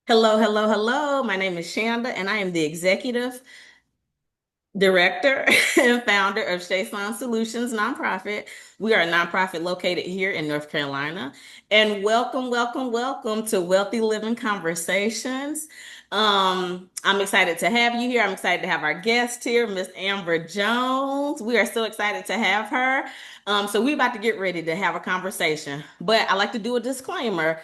Hello, hello, hello. My name is Shanda, and I am the executive director and founder of Shea Salon Solutions nonprofit. We are a nonprofit located here in North Carolina. And welcome, welcome, welcome to Wealthy Living Conversations. I'm excited to have you here. I'm excited to have our guest here, Miss Amber Jones. We are so excited to have her. So we're about to get ready to have a conversation, but I like to do a disclaimer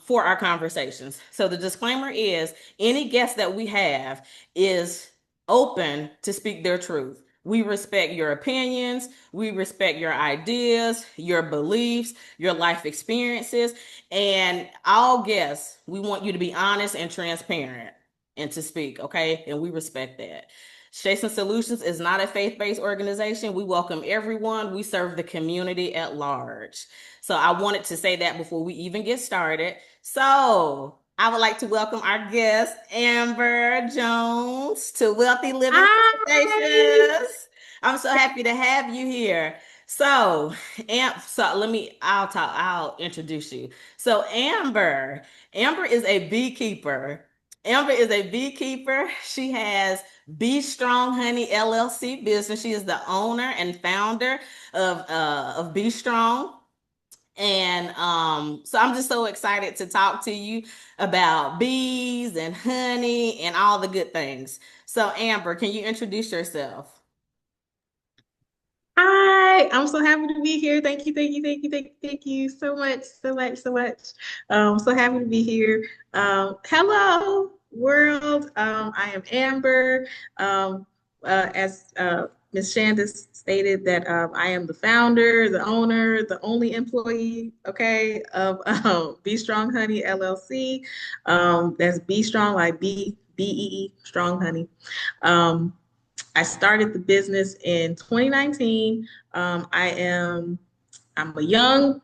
for our conversations. So the disclaimer is any guest that we have is open to speak their truth. We respect your opinions, we respect your ideas, your beliefs, your life experiences, and all guests, we want you to be honest and transparent and to speak, okay? And we respect that. Jason Solutions is not a faith-based organization. We welcome everyone. We serve the community at large. So I wanted to say that before we even get started. So I would like to welcome our guest, Amber Jones, to Wealthy Living Hi. Conversations. I'm so happy to have you here. So, I'll introduce you. So, Amber is a beekeeper. Amber is a beekeeper. She has Bee Strong Honey LLC business. She is the owner and founder of Bee Strong. And so I'm just so excited to talk to you about bees and honey and all the good things. So, Amber, can you introduce yourself? Hi. I'm so happy to be here. Thank you, thank you, thank you, thank you, thank you so much, so much, so much. So happy to be here. Hello, world. I am Amber. As Ms. Shandis stated that I am the founder, the owner, the only employee, okay, of Be Strong Honey LLC. That's Be Strong, like B-E-E, Strong Honey. Um, I started the business in 2019. I'm a young,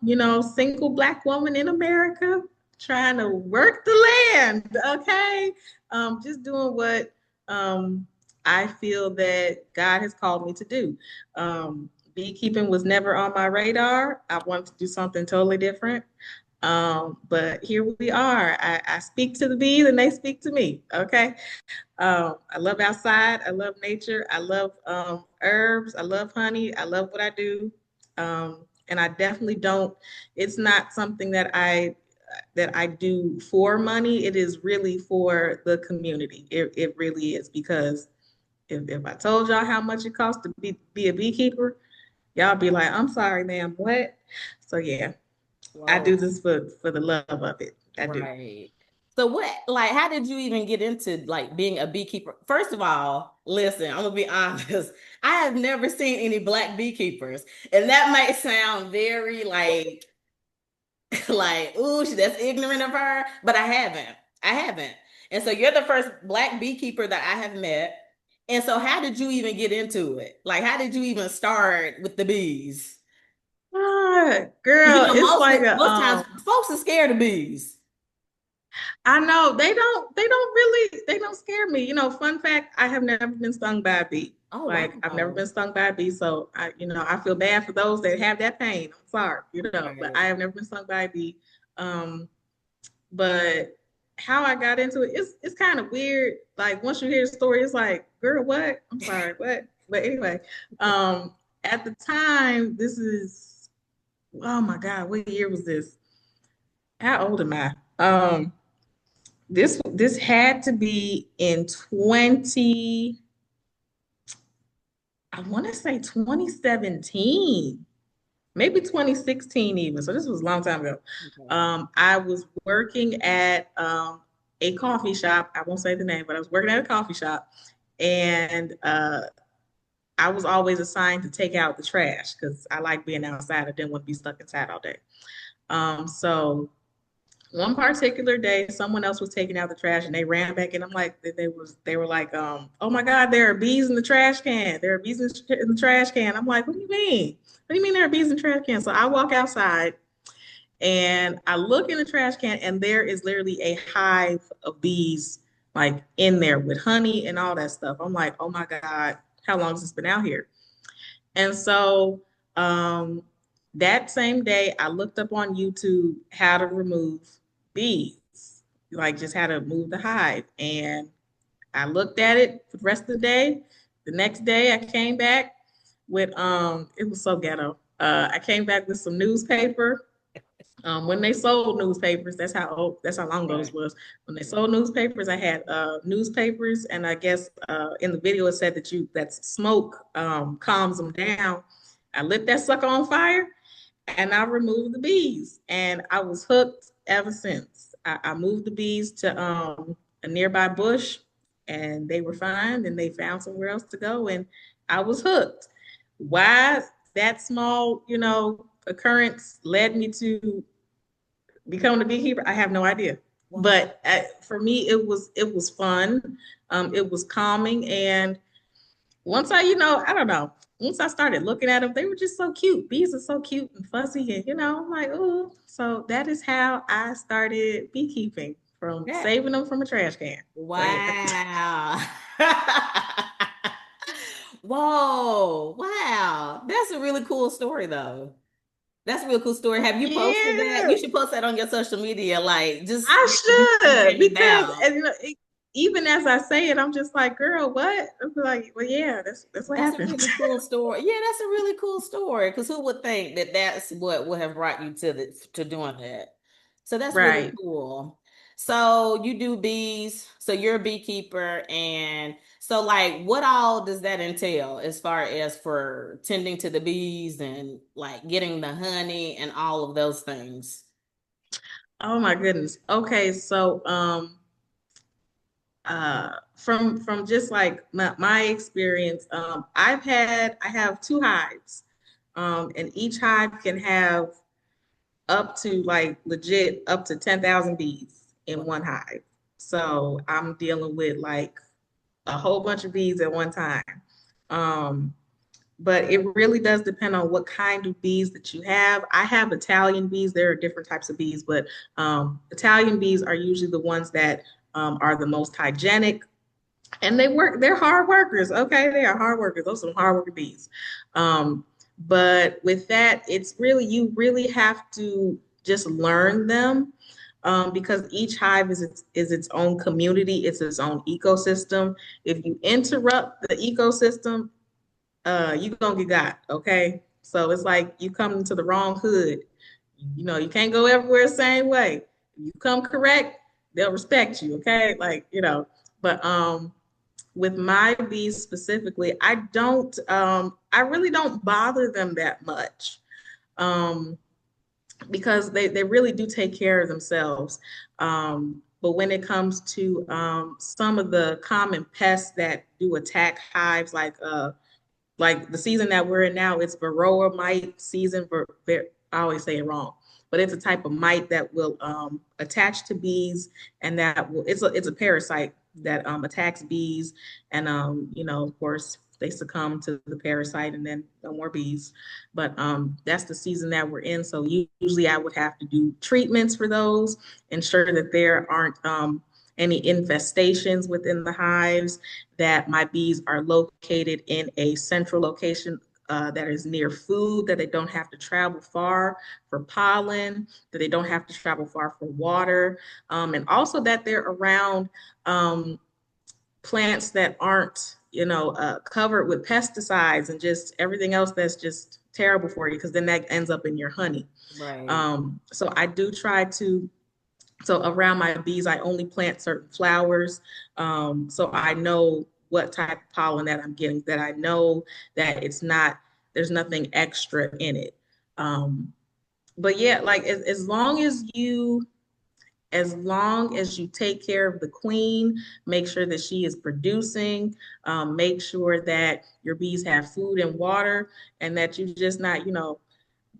single black woman in America trying to work the land. Okay. Just doing what I feel that God has called me to do. Beekeeping was never on my radar. I wanted to do something totally different. But here we are. I speak to the bees and they speak to me. Okay. I love outside. I love nature. I love herbs. I love honey. I love what I do. And I definitely don't, it's not something that I do for money. It is really for the community. It really is because if I told y'all how much it costs to be a beekeeper, y'all be like, I'm sorry, ma'am, what? So yeah, I Whoa, do this for the love of it. I do. right. So how did you even get into like being a beekeeper? First of all, listen, I'm gonna be honest. I have never seen any black beekeepers, and that might sound very like, ooh, that's ignorant of her, but I haven't. I haven't. And so you're the first black beekeeper that I have met. And so how did you even get into it? Like, how did you even start with the bees? Because Girl, it's like most times folks are scared of bees. I know they don't scare me. Fun fact, I have never been stung by a bee. Oh, Like I've never wow. been stung by a bee. So I feel bad for those that have that pain. I'm sorry, but Right. I have never been stung by a bee. Um, but how I got into it, it's kind of weird. Like once you hear the story, it's like, girl, what? I'm sorry, what? But anyway, at the time, this is oh my God, what year was this? How old am I? This had to be in 20, I want to say 2017, maybe 2016 even. So this was a long time ago. Okay. I was working at a coffee shop. I won't say the name, but I was working at a coffee shop, and I was always assigned to take out the trash because I like being outside. I didn't want to be stuck inside all day. So one particular day, someone else was taking out the trash and they ran back and I'm like, they were like, oh my God, there are bees in the trash can. There are bees in the trash can. I'm like, what do you mean? What do you mean there are bees in the trash can? So I walk outside and I look in the trash can and there is literally a hive of bees like in there with honey and all that stuff. I'm like, oh my God, how long has this been out here? And so um, that same day, I looked up on YouTube how to remove bees. like just had to move the hive. And I looked at it for the rest of the day. The next day I came back with it was so ghetto. I came back with some newspaper. When they sold newspapers, that's how long ago this Right. was. When they sold newspapers, I had newspapers, and I guess in the video it said that smoke calms them down. I lit that sucker on fire, and I removed the bees, and I was hooked ever since. I moved the bees to a nearby bush, and they were fine, and they found somewhere else to go, and I was hooked. Why that small, occurrence led me to become a beekeeper, I have no idea. Wow. But for me, it was fun. It was calming, and once I don't know. Once I started looking at them, they were just so cute. Bees are so cute and fuzzy, and I'm like, oh. So that is how I started beekeeping, from That, saving them from a trash can. So yeah. wow. Whoa. Wow. That's a really cool story though. That's a real cool story. Have you posted that? Yeah, You should post that on your social media, like just I you should, breaking because down. even as I say it, I'm just like, girl, what? I'm like, well, yeah, that's what That's a happened. really cool story. Yeah, that's a really cool story. Because who would think that that's what would have brought you to doing that? So that's really Right. cool. So you do bees. So you're a beekeeper, and so like, what all does that entail as far as for tending to the bees and like getting the honey and all of those things? Oh my goodness. Okay, so from just like my experience, I have two hives. And each hive can have up to like legit up to 10,000 bees in one Wow. hive. So I'm dealing with like a whole bunch of bees at one time. Um, but it really does depend on what kind of bees that you have. I have Italian bees. There are different types of bees, but Italian bees are usually the ones that are the most hygienic, and they're hard workers. Okay, they are hard workers. Those are some hard working bees. But with that, it's really, you really have to just learn them, because each hive is its own community, it's its own ecosystem. If you interrupt the ecosystem, you gonna get got. Okay, so it's like you come into the wrong hood. You can't go everywhere the same way. If you come correct, they'll respect you. Okay, like but with my bees specifically, I really don't bother them that much, um, because they really do take care of themselves. But when it comes to some of the common pests that do attack hives, like the season that we're in now, it's Varroa mite season. I always say it wrong, but it's a type of mite that will attach to bees, and it's a parasite that attacks bees, and of course they succumb to the parasite, and then no more bees. But that's the season that we're in. So usually I would have to do treatments for those, ensure that there aren't any infestations within the hives, that my bees are located in a central location that is near food, that they don't have to travel far for pollen, that they don't have to travel far for water, and also that they're around plants that aren't, covered with pesticides and just everything else that's just terrible for you, because then that ends up in your honey. Right. So I do try to so around my bees, I only plant certain flowers. So I know what type of pollen that I'm getting, that I know that there's nothing extra in it. But yeah, like as long as you take care of the queen, make sure that she is producing, make sure that your bees have food and water, and that you just not,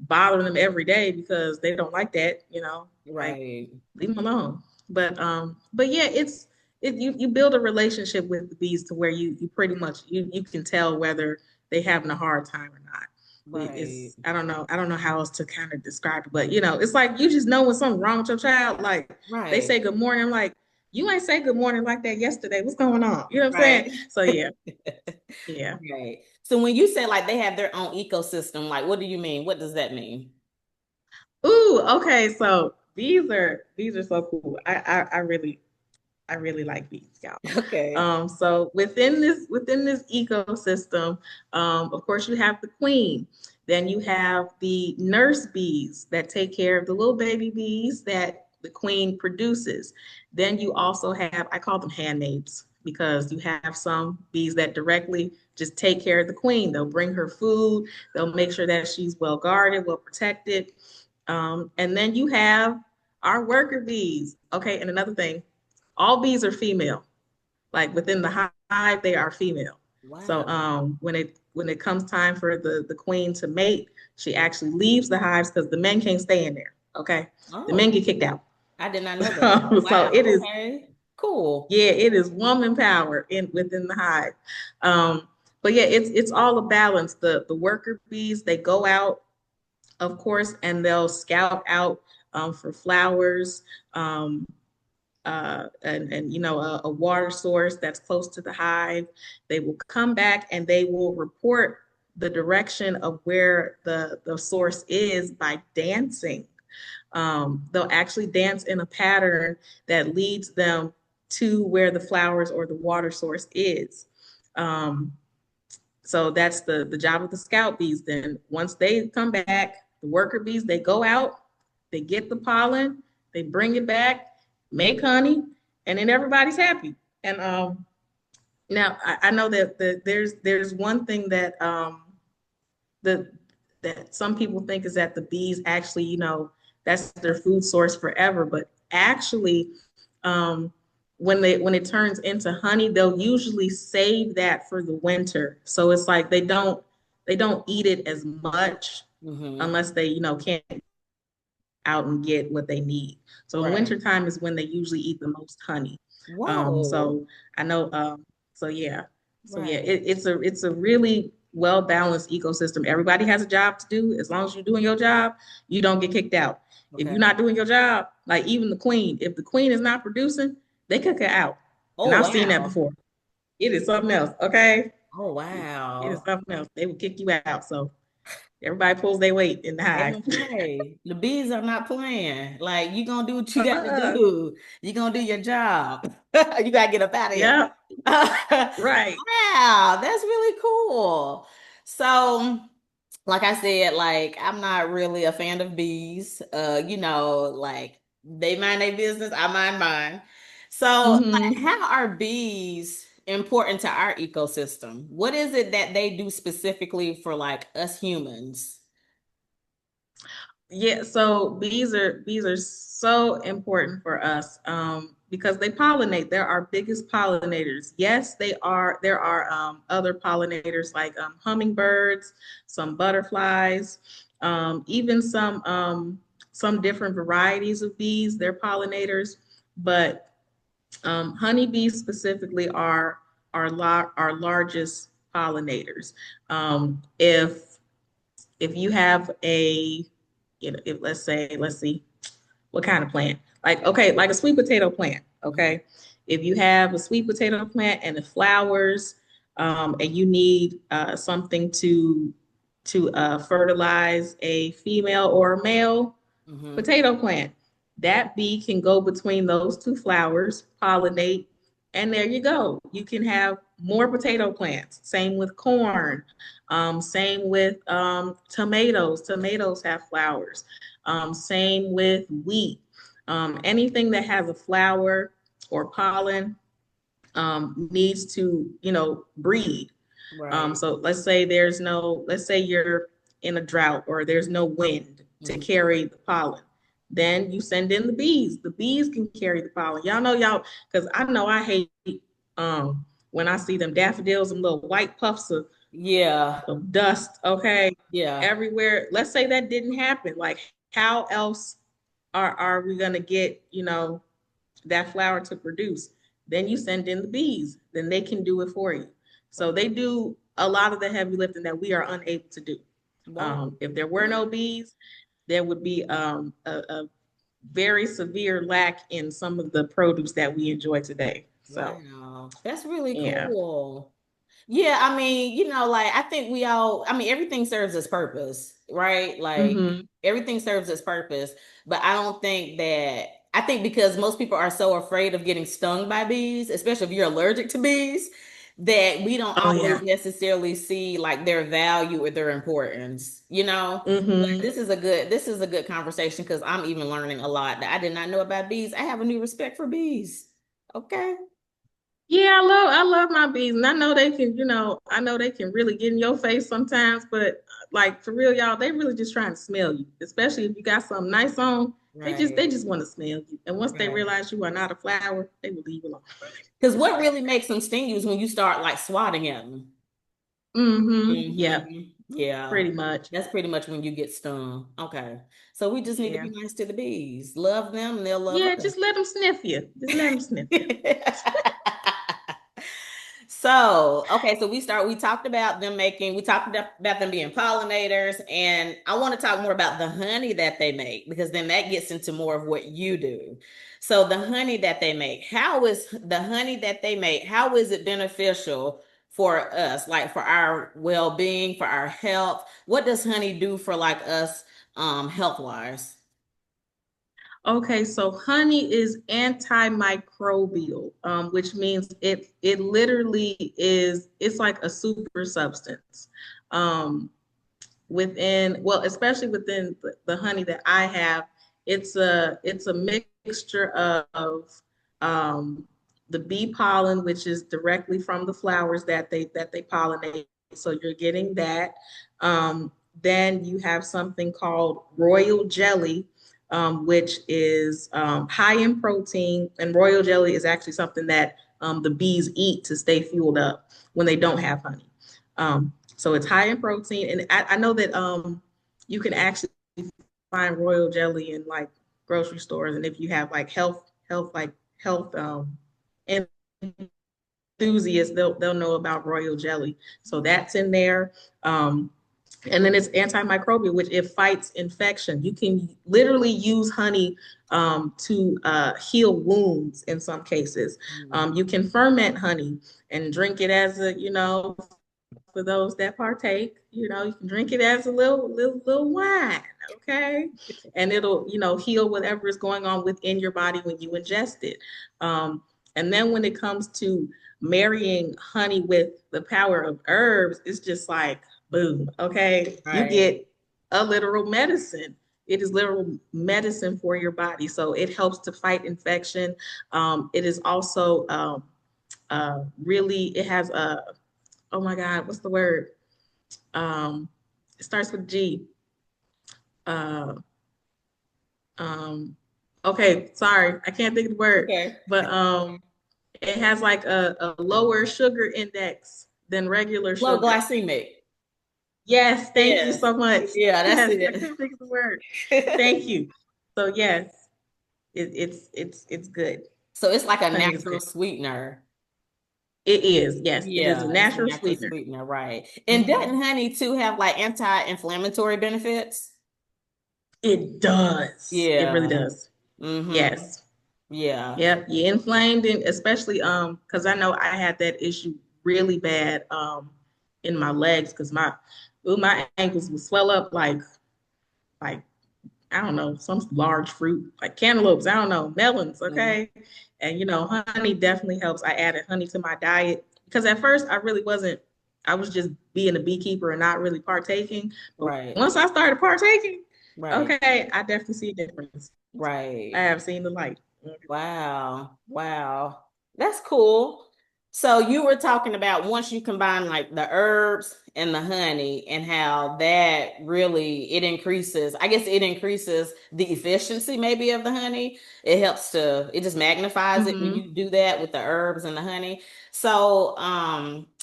bothering them every day because they don't like that, like Right. leave them alone. But yeah, you build a relationship with the bees to where you pretty much you can tell whether they having a hard time or not. Right. It's I don't know how else to kind of describe it, but it's like you just know when something's wrong with your child. Like they Right. say good morning, I'm like, you ain't say good morning like that yesterday. What's going on? You know what I'm saying? Right. So yeah, yeah. Right. So when you say like they have their own ecosystem, like what do you mean? What does that mean? Ooh, okay. So These are so cool. I really like bees, y'all. Okay. So within this ecosystem, of course, you have the queen. Then you have the nurse bees that take care of the little baby bees that the queen produces. Then you also have, I call them handmaids because you have some bees that directly just take care of the queen. They'll bring her food. They'll make sure that she's well guarded, well protected. And then you have our worker bees. Okay, and another thing, all bees are female. Like within the hive, they are female. So Wow. when it comes time for the queen to mate, she actually leaves the hives because the men can't stay in there. Okay, the men Oh, get kicked out. I did not know that. So it Wow. is, Okay. Cool. yeah, it is woman power in within the hive. Um, but yeah, it's all a balance. The worker bees, they go out, of course, and they'll scout out for flowers. Um, and a water source that's close to the hive. They will come back and they will report the direction of where the source is by dancing. They'll actually dance in a pattern that leads them to where the flowers or the water source is. Um, so that's the job of the scout bees. Then once they come back, the worker bees, they go out, they get the pollen, they bring it back, make honey, and then everybody's happy. And now I know that there's one thing that the that some people think is that the bees actually, that's their food source forever, but actually, when it turns into honey, they'll usually save that for the winter. So it's like they don't eat it as much Mm-hmm. unless they, can't out and get what they need. So in Right. wintertime is when they usually eat the most honey. Whoa. So I know, so yeah, so yeah, Right. it's a really well balanced ecosystem. Everybody has a job to do. As long as you're doing your job, you don't get kicked out. If you're Okay. not doing your job, like even the queen, if the queen is not producing, they kick her out. And Oh, I've seen that wow. before. It is something else, okay? Oh, It is wow. something else. They will kick you out. So everybody pulls their weight in the They hive. don't play. The bees are not playing. Like you gonna do what you got to Uh, do. You gonna do your job. You gotta get up out of here. yeah, right. Wow, that's really cool. So, like I said, like I'm not really a fan of bees. Like they mind their business, I mind mine. So, like, Hmm. how are bees important to our ecosystem? What is it that they do specifically for like us humans? Yeah, so bees are so important for us because they pollinate. They're our biggest pollinators. Yes, they are. There are other pollinators like hummingbirds, some butterflies, even some different varieties of bees. They're pollinators, but honeybees specifically are largest pollinators. If you have if let's see, what kind of plant? Like, okay, like a sweet potato plant. Mhm. Okay. If you have a sweet potato plant and it flowers, and you need something to fertilize a female or a male Mhm. potato plant. That bee can go between those two flowers, pollinate, and there you go. You can have more potato plants. Same with corn. Same with tomatoes. Tomatoes have flowers. Same with wheat. Anything that has a flower or pollen needs to, breed. Right. So let's say you're in a drought or there's no wind to Mhm. carry the pollen. Then you send in the bees. The bees can carry the pollen. Y'all know because I know I hate when I see them daffodils and little white puffs Yeah. of dust, okay, Yeah. everywhere. Let's say that didn't happen. Like, how else are we gonna get, that flower to produce? Then you send in the bees, then they can do it for you. So they Okay. do a lot of the heavy lifting that we are unable to do. Wow. If there were no bees, there would be a very severe lack in some of the produce that we enjoy today. So Wow. That's really yeah. cool. Yeah, I mean, like I think I mean, everything serves its purpose, right? Like Hmm. everything serves its purpose, but I don't think that, I think because most people are so afraid of getting stung by bees, especially if you're allergic to bees, that we don't Oh always yeah. necessarily see like their value or their importance, you know? But Hmm. this is a good conversation because I'm even learning a lot that I did not know about bees. I have a new respect for bees. Okay. Yeah, I love my bees, and I know they can, I know they can really get in your face sometimes, but like for real, y'all, they really just trying to smell you, especially if you got something nice on. They Right. just want to smell you, and once they Right. realize you are not a flower, they will leave you alone. Because what really makes them sting you is when you start like swatting at them. Yep, Yeah. pretty much. That's pretty much when you get stung. Okay. So we just need to Yeah, be nice to the bees. Love them and they'll love yeah, us. just let them sniff you. Just let them sniff you. So, okay, so we talked about we talked about them being pollinators, and I want to talk more about the honey that they make because then that gets into more of what you do. So, the honey that they make, how is the honey that they make, how is it beneficial for us, like for our well-being, for our health? What does honey do for like us, health-wise? Okay, so honey is antimicrobial, which means it literally is, it's like a super substance. Um, Well, especially within the honey that I have, it's a mixture of um, the bee pollen, which is directly from the flowers that they pollinate. So you're getting that. Then you have something called royal jelly, which is high in protein, and royal jelly is actually something that the bees eat to stay fueled up when they don't have honey. So it's high in protein, and I know that you can actually find royal jelly in like grocery stores, and if you have like health enthusiasts, they'll know about royal jelly. So that's in there. Um, and then it's antimicrobial, which it fights infection. You can literally use honey to heal wounds in some cases. You can ferment honey and drink it as a, for those that partake, you can drink it as a little wine, okay? And it'll, heal whatever is going on within your body when you ingest it. And then when it comes to marrying honey with the power of herbs, it's just like boom, okay? You Right. get a literal medicine. It is literal medicine for your body. So it helps to fight infection. It is also really, it has a, oh my God, what's the word? Um, it starts with G. Uh, um, okay, sorry, I can't think of the word, Okay. but it has like a lower sugar index than regular Low sugar. glycemic. Yes, thank you Yes. so much. Yeah, that's Yes, I it. couldn't think of the word. Thank you. So yes, it's good. So it's like a Honey is natural good. sweeter. It is. Yes, it is a Yeah, it's a natural natural sweetener. sweetener, right? And Mhm. doesn't honey too have like anti-inflammatory benefits? It does. It really Yeah. does. Mm-hmm. Yes. Yeah. Yep, you inflamed, and especially because I know I had that issue really bad in my legs because my ankles would swell up like I don't know, some large fruit like cantaloupes, I don't know, melons, Mhm. okay? And honey definitely helps. I added honey to my diet because at first I really wasn't, I was just being a beekeeper and not really partaking. But Right. once I started partaking, Right. okay, I definitely see a difference. I Right. have seen the light. Wow. Wow. That's cool. So you were talking about once you combine like the herbs and the honey and how that really I guess it increases the efficiency maybe of the honey. It just magnifies it when Mm-hmm. you do that with the herbs and the honey. So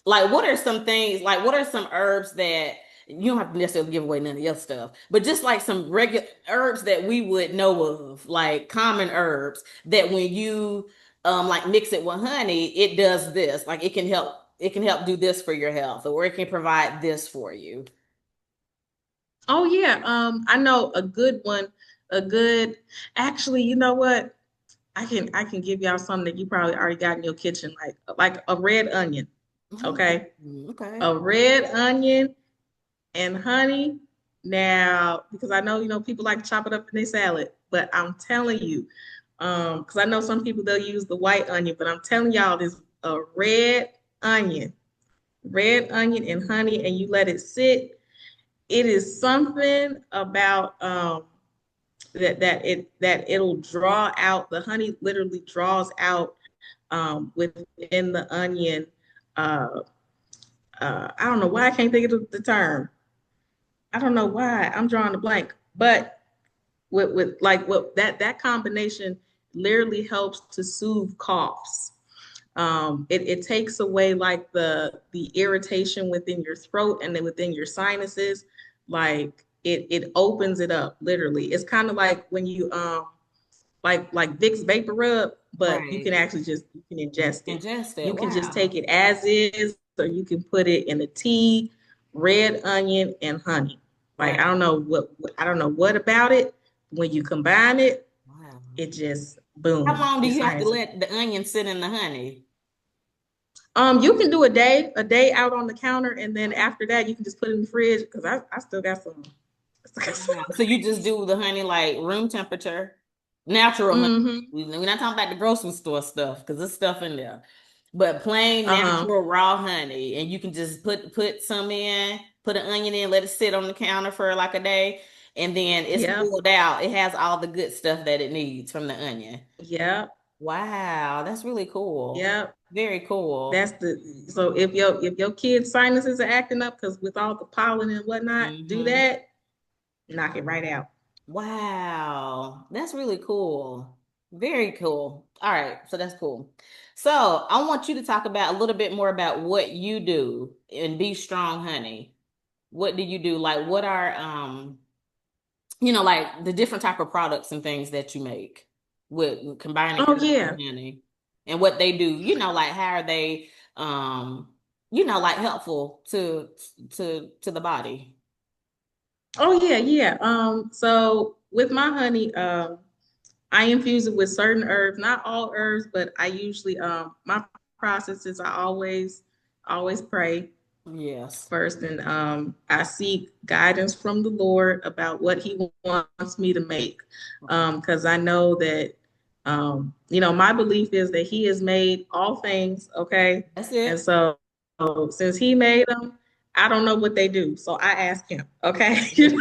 like what are some herbs that you don't have to necessarily give away none of your stuff, but just like some regular herbs that we would know of, like common herbs that when you like mix it with honey, it does this. Like it can help do this for your health, or it can provide this for you. Oh yeah, I know a good one, a good actually, you know what? I can give y'all something that you probably already got in your kitchen, like a red onion. Okay. Okay. A red onion and honey. Now, because I know, people like to chop it up in their salad, but I'm telling you, because I know some people they'll use the white onion, but I'm telling y'all this a onion, red onion and honey, and you let it sit. It is something about that it'll draw out the honey literally draws out within the onion. Uh, I don't know why I can't think of the term. I don't know why I'm drawing a blank, but with like what that combination literally helps to soothe coughs. It takes away like the irritation within your throat and then within your sinuses. Like it opens it up literally. It's kind of like when you like Vicks Vapor Rub, but you can Right. actually just you can ingest it. Ingest You it. can just Wow. take it as is, or you can put it in a tea, red onion and honey. Like Wow. I don't know what about it. When you combine it, Wow. it just How boom, long do your you have to sinuses. let the onion sit in the honey? You can do a day out on the counter, and then after that, you can just put it in the fridge because I still got some. Wow. So you just do the honey like room temperature, natural honey. Mm-hmm. We're not talking about the grocery store stuff because there's stuff in there. But plain Uh-huh. natural raw honey, and you can just put some in, put an onion in, let it sit on the counter for like a day, and then it's Yep. pulled out. It has all the good stuff that it needs from the onion. Yep. Wow, that's really cool. Yep. Very cool. That's the so if your kids' sinuses are acting up because with all the pollen and whatnot, do Hmm. that, knock it right out. Wow, that's really cool. Very cool. All right, so that's cool. So I want you to talk about a little bit more about what you do in Be Strong Honey. What do you do? Like what are like the different type of products and things that you make with combining Oh herbs yeah. and honey and what they do, like how are they like helpful to the body. Oh yeah, yeah. So with my honey, I infuse it with certain herbs, not all herbs, but I usually my process is I always pray Yes. first, and I seek guidance from the Lord about what He wants me to make, Okay. because I know that my belief is that He has made all things, okay, That's and it. so since He made them, I don't know what they do, so I ask Him, okay,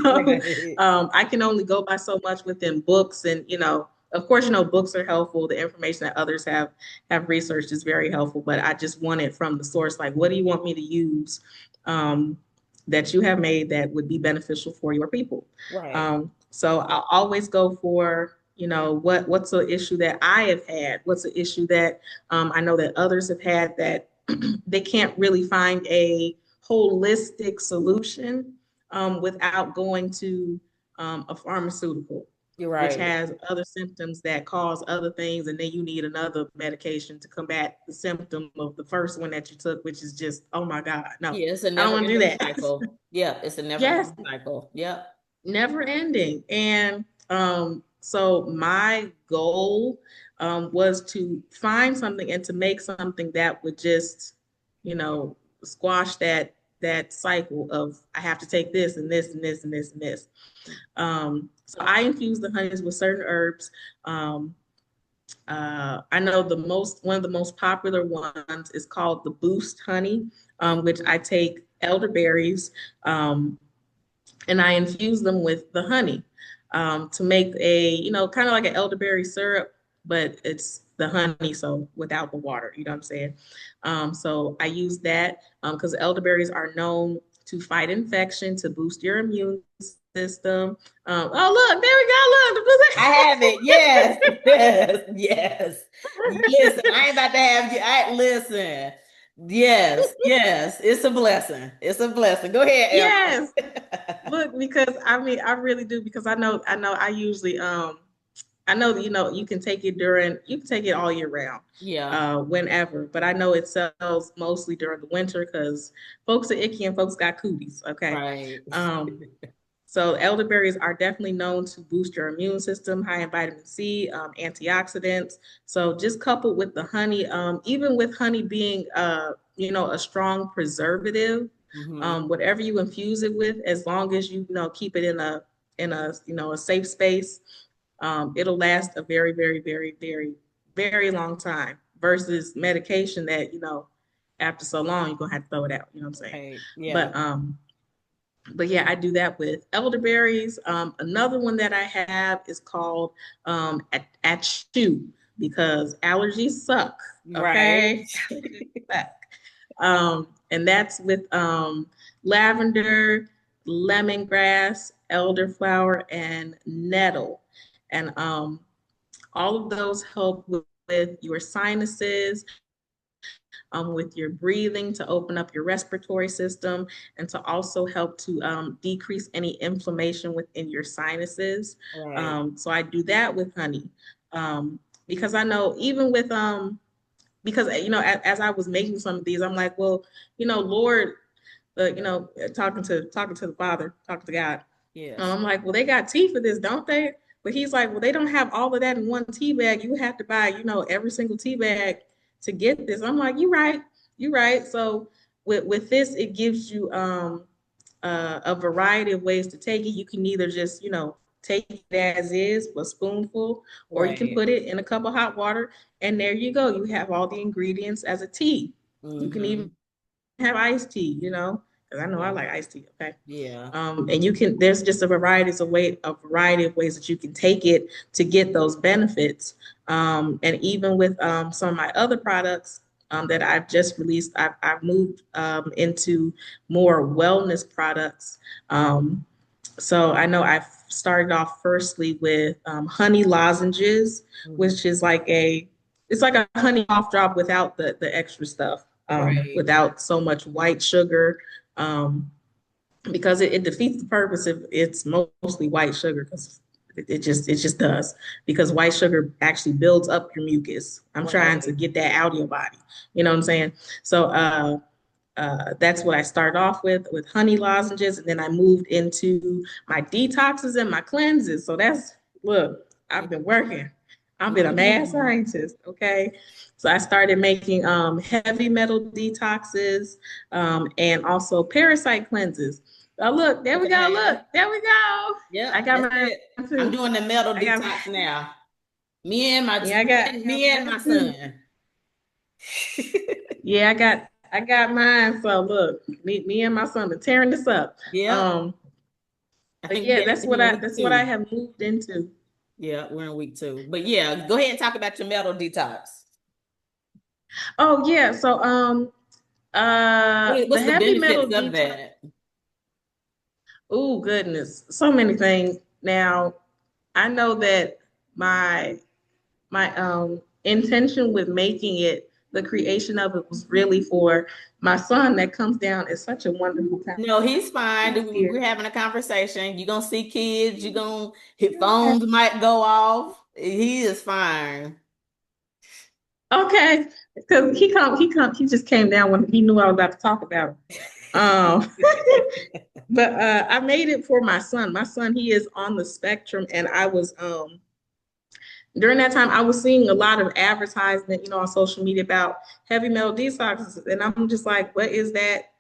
Right. I can only go by so much within books, and of course, books are helpful. The information that others have researched is very helpful, but I just want it from the source. Like, what do you want me to use um, that you have made that would be beneficial for your people? Right. So I'll always go for, what's an issue that I have had? What's an issue that I know that others have had that they can't really find a holistic solution without going to a pharmaceutical, You're which right. has other symptoms that cause other things, and then you need another medication to combat the symptom of the first one that you took, which is just, oh my God, no, Yeah, it's a I don't never want to do ending that. cycle. Yep, it's a never Yes, ending cycle. Yep. never ending. And so my goal was to find something and to make something that would just, squash that cycle of I have to take this and this and this and this and this. So I infuse the honeys with certain herbs. Um, I know one of the most popular ones is called the Boost Honey, which Mhm. I take elderberries and I infuse them with the honey to make kind of like an elderberry syrup, but it's the honey, so without the water, you know what I'm saying? So I use that because elderberries are known to fight infection, to boost your immune system. Oh, look, I there have it. Yes. Yes. Yes. Listen, I ain't about to have you. Listen. Yes. Yes. It's a blessing. It's a blessing. Go ahead, Yes. Emma. Look, because I mean, I really do because I know I usually I know that you can take it all year round, Yeah. whenever, but I know it sells mostly during the winter because folks are icky and folks got cooties. Okay. Right. Um, so elderberries are definitely known to boost your immune system, high in vitamin C, antioxidants. So just coupled with the honey, even with honey being a strong preservative. Mm-hmm. Whatever you infuse it with, as long as keep it in a safe space, it'll last a very, very, very, very, very long time versus medication that, after so long, you're gonna have to throw it out. You know what I'm saying? Right. Yeah. But but yeah, I do that with elderberries. Another one that I have is called Achu because allergies suck. Right. Okay, allergies suck. And that's with lavender, lemongrass, elderflower, and nettle. And all of those help with your sinuses, with your breathing to open up your respiratory system, and to also help to decrease any inflammation within your sinuses. Right. So I do that with honey, because I know even with because as I was making some of these, I'm like, well, Lord, talking to the Father, talking to God. Yes. I'm like, well, they got tea for this, don't they? But he's like, well, they don't have all of that in one tea bag. You have to buy, every single tea bag to get this. I'm like, you're right, you're right. So with this, it gives you a variety of ways to take it. You can either just, take it as is, a spoonful, or you can Right. put it in a cup of hot water, and there you go. You have all the ingredients as a tea. You can even Mm-hmm. have iced tea, because I know I Yeah. like iced tea. Okay. Yeah. And there's just a variety of ways that you can take it to get those benefits. And even with some of my other products that I've just released, I've moved into more wellness products. Um, so I know I've started off firstly with honey lozenges, Mm. which is it's like a honey cough drop without the extra stuff, Right. without so much white sugar. Um, because it defeats the purpose if it's mostly white sugar because it just does because white sugar actually builds up your mucus. I'm trying to Right. get that out of your body. You know what I'm saying? So that's what I started off with honey lozenges, and then I moved into my detoxes and my cleanses. So look, I've been working. I've been a mad Mm-hmm. scientist. Okay, so I started making heavy metal detoxes and also parasite cleanses. Oh, look, there we go. Okay. Look, there we go. I Yep. got That's mine it. I'm too. doing the metal I got, detox now. Me and my yeah, I got me and my mine too. son. Yeah, I got mine. So look, me and my son are tearing this up. Yep. Um, I but think we yeah, get that's ready to what be in I week that's what I two. have moved into. Yeah, we're in week two. But yeah, go ahead and talk about your metal detox. Oh yeah, so the What's the heavy metal benefits of detox. that? Oh goodness, so many things. Now, I know that my my intention with making it, the creation of it was really for my son that comes down at such a wonderful time. No, he's fine. He's We're here. having a conversation. You're gonna see kids, you're gonna his Okay. phones might go off. He is fine. Okay. Because he just came down when he knew I was about to talk about him. Um, but I made it for my son. My son, he is on the spectrum, and I was during that time I was seeing a lot of advertisement, on social media about heavy metal detoxes, and I'm just like, what is that?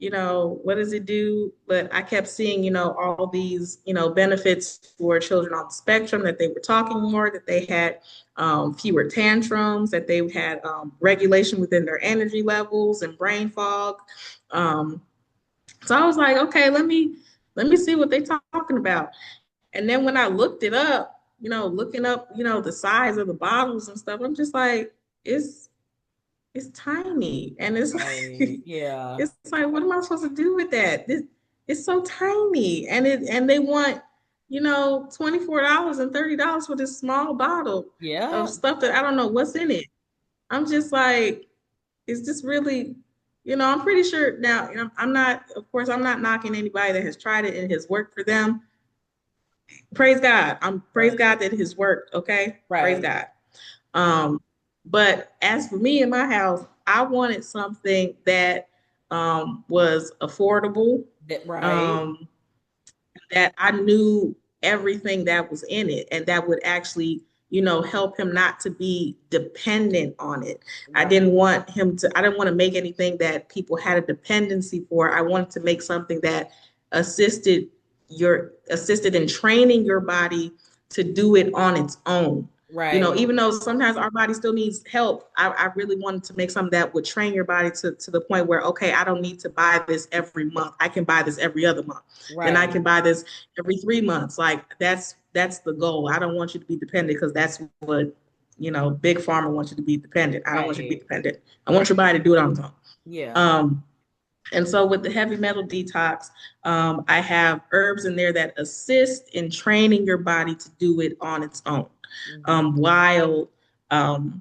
What does it do? But I kept seeing, all these, benefits for children on the spectrum, that they were talking more, that they had fewer tantrums, that they had regulation within their energy levels and brain fog. Um, so I was like, okay, let me see what they're talking about. And then when I looked it up, looking up, the size of the bottles and stuff, I'm just like, it's it's tiny, and it's Right. like Yeah. it's like, what am I supposed to do with that? It's so tiny, and they want $24 and $30 for this small bottle of Yeah. stuff that I don't know what's in it. I'm just like, is this really? I'm pretty sure now. I'm not, of course, I'm not knocking anybody that has tried it and it has worked for them. Praise God. Praise God Right. that it has worked. Okay, praise Right. God. Um, but as for me in my house, I wanted something that was affordable, Right. um, that I knew everything that was in it, and that would actually, help him not to be dependent on it. Right. I didn't want to make anything that people had a dependency for. I wanted to make something that assisted assisted in training your body to do it on its own. Right. Even though sometimes our body still needs help, I really wanted to make something that would train your body to the point where, okay, I don't need to buy this every month. I can buy this every other month. Then I Right. can buy this every 3 months. Like that's the goal. I don't want you to be dependent because that's what, big pharma wants you to be dependent. I don't want you to be Right. dependent. I want your Right. body to do it on its own. Yeah. Um, and so with the heavy metal detox, I have herbs in there that assist in training your body to do it on its own, Hmm. while um,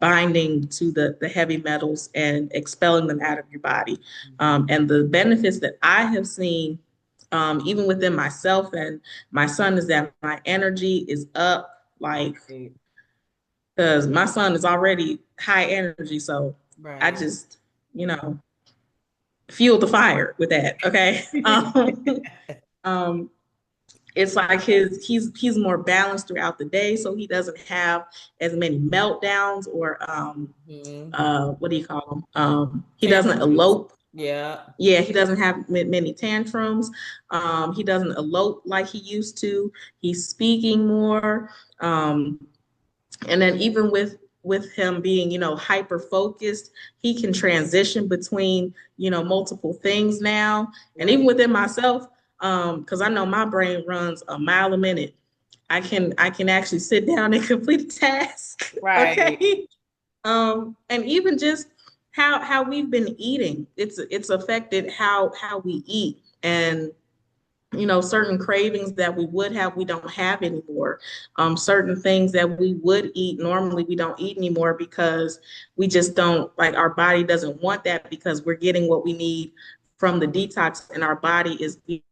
binding to the heavy metals and expelling them out of your body. Hmm. And the benefits that I have seen, even within myself and my son, is that my energy is up, like, Right. because my son is already high energy. So I Right. just, you know, fueled the fire with that. Okay. Um, it's like he's more balanced throughout the day, so he doesn't have as many meltdowns or Hmm. what do you call them? He doesn't Tantrums. elope. Yeah. Yeah, he doesn't have many tantrums. He doesn't elope like he used to. He's speaking more. And then even with him being, hyper focused, he can transition between, multiple things now. And even Right. within myself, because I know my brain runs a mile a minute. I can actually sit down and complete a task. Right. Okay. And even just how we've been eating, it's affected how we eat. And certain cravings that we would have, we don't have anymore. Certain things that we would eat normally, we don't eat anymore because we just don't, like, our body doesn't want that because we're getting what we need from the detox, and our body is being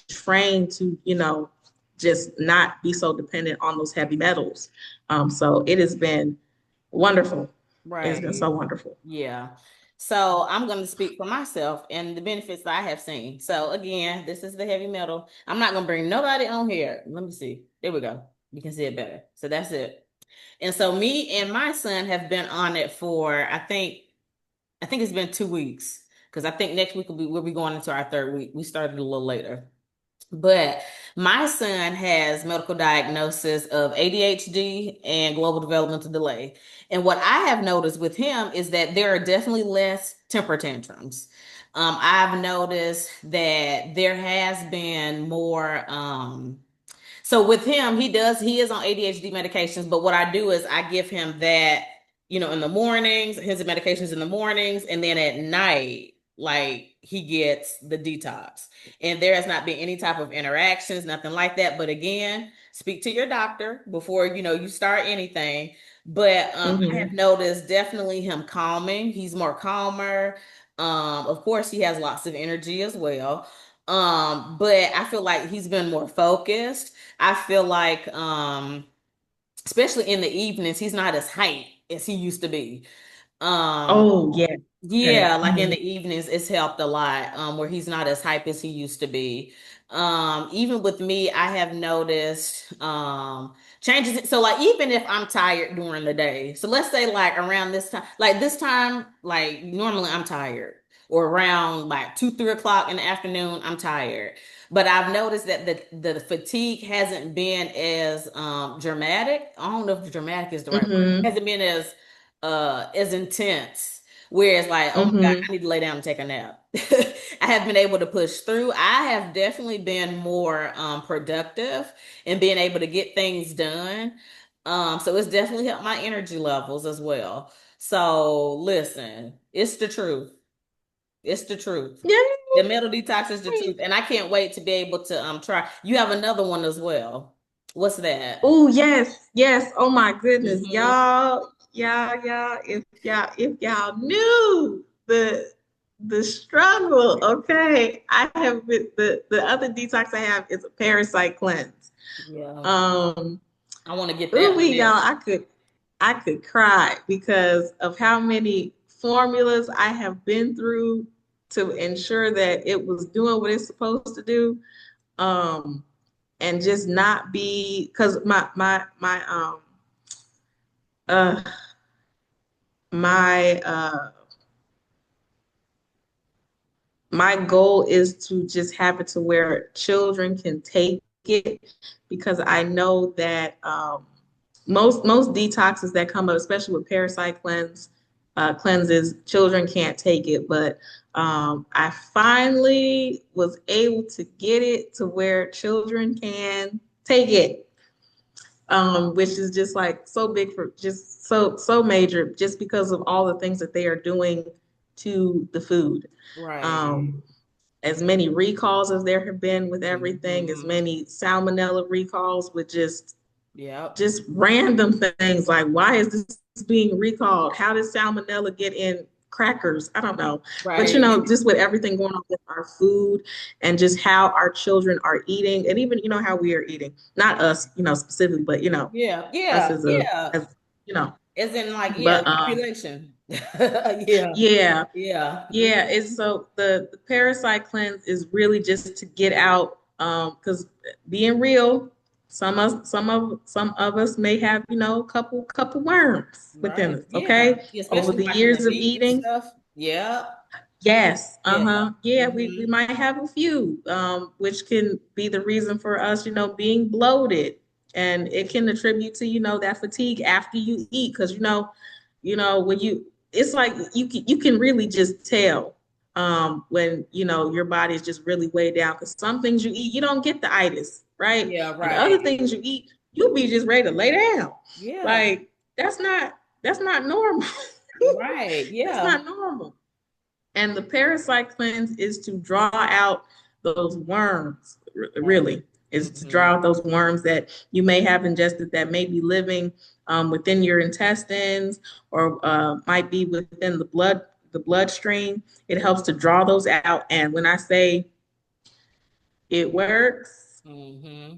trained to, just not be so dependent on those heavy metals. So it has been wonderful. It has been Right. so wonderful. Yeah. So I'm going to speak for myself and the benefits that I have seen. So again, this is the heavy metal. I'm not going to bring nobody on here. Let me see. There we go. You can see it better. So that's it. And so me and my son have been on it for I think it's been 2 weeks because I think next week we'll be going into our third week. We started a little later. But my son has medical diagnosis of ADHD and global developmental delay. And what I have noticed with him is that there are definitely less temper tantrums. I've noticed that there has been more so with him, he is on ADHD medications, but what I do is I give him that, in the mornings, his medications in the mornings, and then at night, like he gets the detox. And there has not been any type of interactions, nothing like that. But again, speak to your doctor before, you start anything. But I have Hmm. noticed definitely him calming. He's more calmer. Of course, he has lots of energy as well. But I feel like he's been more focused. I feel like, especially in the evenings, he's not as hype as he used to be. Um, Oh, yeah. Okay. yeah, like in Hmm. the evenings, it's helped a lot, where he's not as hype as he used to be. Even with me, I have noticed changes. So like even if I'm tired during the day, so let's say like around this time, like normally I'm tired, or around like 2, 3 o'clock in the afternoon, I'm tired. But I've noticed that the fatigue hasn't been as dramatic. I don't know if dramatic is the right word. It Hmm. hasn't been as intense. Whereas like, oh my God, Hmm. I need to lay down and take a nap. I have been able to push through. I have definitely been more productive and being able to get things done. So it's definitely helped my energy levels as well. So listen, it's the truth. It's the truth. The Yeah. metal detox is the truth. And I can't wait to be able to try. You have another one as well. What's that? Oh, yes, yes. Oh my goodness, Hmm. y'all. If y'all knew the struggle, okay. I have been, the other detox I have is a parasite cleanse. Yeah. Um, I want to get that Ooh, one y'all, next. I could cry because of how many formulas I have been through to ensure that it was doing what it's supposed to do. Um, and just not be, because uh my my goal is to just have it to where children can take it, because I know that most detoxes that come up, especially with parasite cleanses, children can't take it. But I finally was able to get it to where children can take it, which is just like so big, for just so major, just because of all the things that they are doing to the food. Right. Um, as many recalls as there have been with everything, as Hmm. many salmonella recalls with Yep. just random things like, why is this being recalled? How did salmonella get in crackers? I don't know. But Right. just with everything going on with our food and just how our children are eating, and even how we are eating. Not us, specifically, but Yeah. us Yeah. as a Yeah. as you know. As in, like, yeah, But population. Yeah. yeah, Yeah. yeah, it's so the parasite cleanse is really just to get out, because being real, some of us may have, a couple worms within Right. us, Yeah. okay? Over Especially the watching the years of meat and eating. stuff. Yeah. Yes, Yeah. uh-huh. Yeah, we Hmm. might have a few, which can be the reason for us, being bloated. And it can attribute to, that fatigue after you eat. Because, when it's like you can really just tell when, your body is just really way down. Because some things you eat, you don't get the itis, right? Yeah. And other Right. things you eat, you'll be just ready to lay down. Yeah. Like, that's not normal. Right. That's Yeah. not normal. And the parasite cleanse is to draw out those worms, Right. really, is to Hmm. draw out those worms that you may have ingested that may be living within your intestines, or might be within the bloodstream. It helps to draw those out. And when I say it works, Hmm.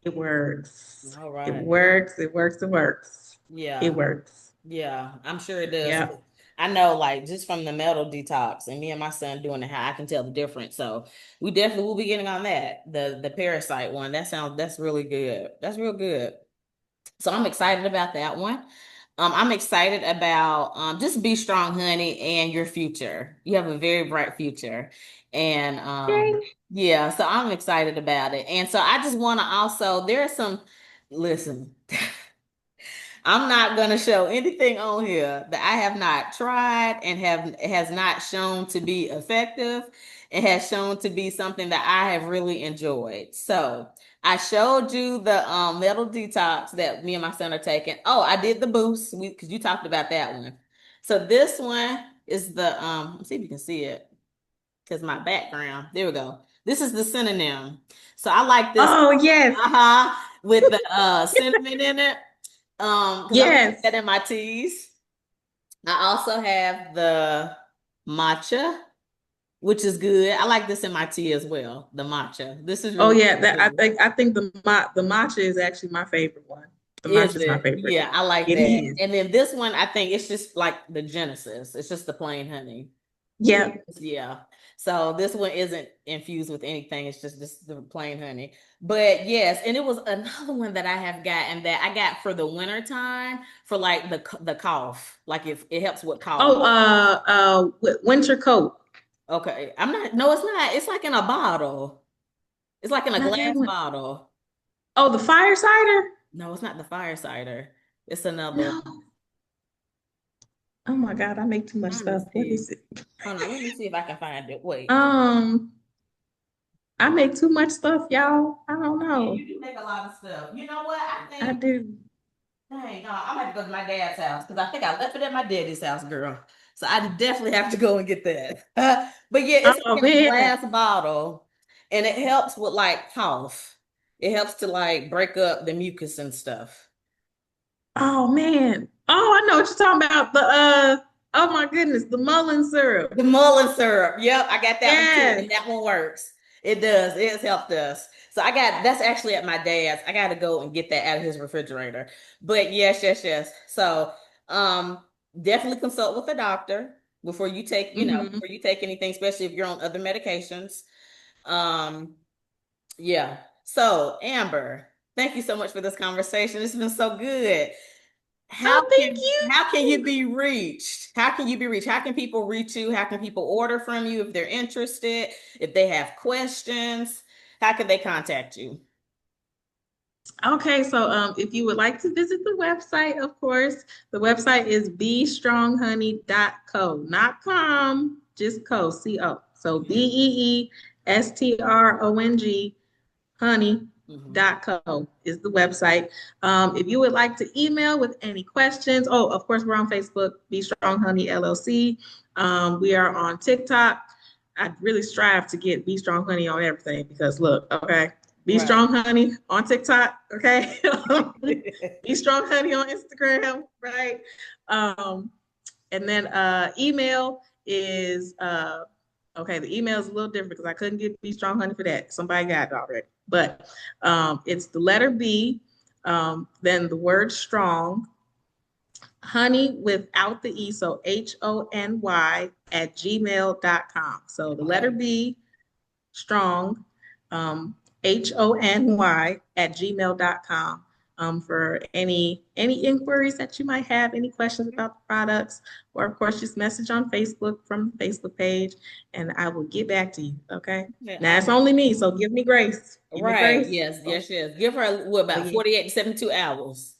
it works. All It right. works. It works. It works. It Yeah. works. Yeah, I'm sure it does. Yeah. 'Cause I know, like, just from the metal detox and me and my son doing it, how I can tell the difference. So we definitely will be getting on that. The parasite one. That's really good. That's real good. So I'm excited about that one. I'm excited about just be strong, honey, and your future. You have a very bright future. And Yay. yeah, so I'm excited about it. And so I just want to also, there are some, listen. I'm not gonna show anything on here that I have not tried and has not shown to be effective. It has shown to be something that I have really enjoyed. So I showed you the metal detox that me and my son are taking. Oh, I did the boost because you talked about that one. So this one is the let's see if you can see it because my background. There we go. This is the synonym. So I like this, Oh, yes. uh-huh, with the cinnamon in it. Because I'm putting that Yes. in my teas. I also have the matcha, which is good. I like this in my tea as well. The matcha. This is Oh really yeah, that I good. think I think the matcha is actually my favorite one. The Is matcha is my it? favorite. Yeah, I like It that. is. And then this one, I think it's just like the Genesis. It's just the plain honey. Yeah. Yeah. So this one isn't infused with anything. It's just the plain honey. But yes, and it was another one that I have gotten that I got for the winter time for like the cough. Like if it helps with cough. Oh, winter coat. Okay. I'm not, no, it's not. It's like in a bottle. It's like in a Not that glass one. bottle. Oh, the fire cider? No, it's not the fire cider. It's another No. one. Oh my God, I make too much Let me stuff. What see. is it? Hold on, let me see if I can find it. Wait. Um, I make too much stuff, y'all. I don't Yeah, know. you do make a lot of stuff. You know what? I I think, do. dang, no, I'm gonna have to go to my dad's house because I think I left it at my daddy's house, girl. So I definitely have to go and get that. But yeah, it's Oh like in a man. glass bottle, and it helps with like cough. It helps to like break up the mucus and stuff. Oh man. Oh, I know what you're talking about. Oh my goodness, the mullein syrup. The mullein syrup. Yep, I got that one too, and Yes. that one works. It does. It has helped us. So I got that's actually at my dad's. I got to go and get that out of his refrigerator. But yes, yes, yes. So um, definitely consult with a doctor before you take, Mm-hmm. before you take anything, especially if you're on other medications. Um, yeah. So, Amber, thank you so much for this conversation. It's been so good. How Oh, thank can how can you you. be reached? How can you be reached? How can people reach you? How can people order from you if they're interested? If they have questions, how can they contact you? Okay, so if you would like to visit the website, of course, the website is beestronghoney.co, not com, just co, C-O. So Mhm. Beestrong Mhm. honey.co is the website. If you would like to email with any questions, oh, of course, we're on Facebook, Be Strong Honey LLC. We are on TikTok. I really strive to get Be Strong Honey on everything because look, okay, Be Right. Strong Honey on TikTok, okay? Be Strong Honey on Instagram, right? Um, and then email is okay, the email is a little different because I couldn't get Be Strong Honey for that. Somebody got it already. But it's the letter B, then the word strong, honey without the E, so HONY at gmail.com. So the letter Okay. B, strong, HONY at gmail.com. For any inquiries that you might have, any questions about the products, or of course just message on Facebook from the Facebook page, and I will get back to you. Okay. Yeah, Now it's only me, so give me grace. Give me right. grace. Yes, yes, yes. Give her what But about yeah, 48 to 72 hours?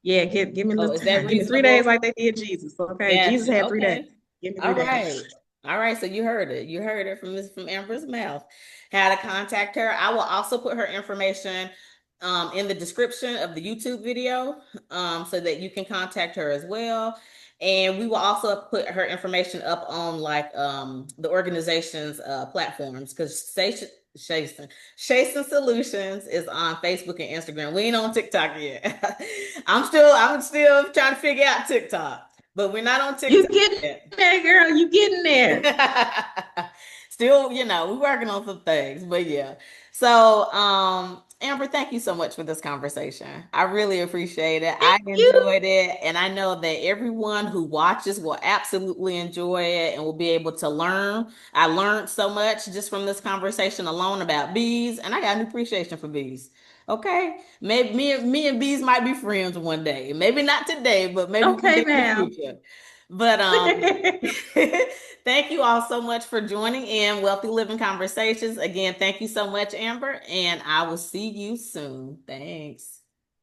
yeah, give me a Oh, little is that time. Give me 3 days reasonable? like they did Jesus. Okay. Jesus Gotcha. had 3 days. Okay. Give me All 3 days. right. All right. So you heard it. You heard it from Amber's mouth. How to contact her. I will also put her information in the description of the YouTube video so that you can contact her as well. And we will also put her information up on like the organization's platforms because Shason Solutions is on Facebook and Instagram. We ain't on TikTok yet. I'm still trying to figure out TikTok, but we're not on You TikTok getting yet. there, girl. You getting there. Still, we're working on some things, but yeah. So, Amber, thank you so much for this conversation. I really appreciate it. I Thank you. enjoyed it, and I know that everyone who watches will absolutely enjoy it and will be able to learn. I learned so much just from this conversation alone about bees, and I got an appreciation for bees. Okay, maybe me and bees might be friends one day. Maybe not today, but maybe one Okay, day in the now. future. But thank you all so much for joining in Wealthy Living Conversations. Again, thank you so much, Amber, and I will see you soon. Thanks.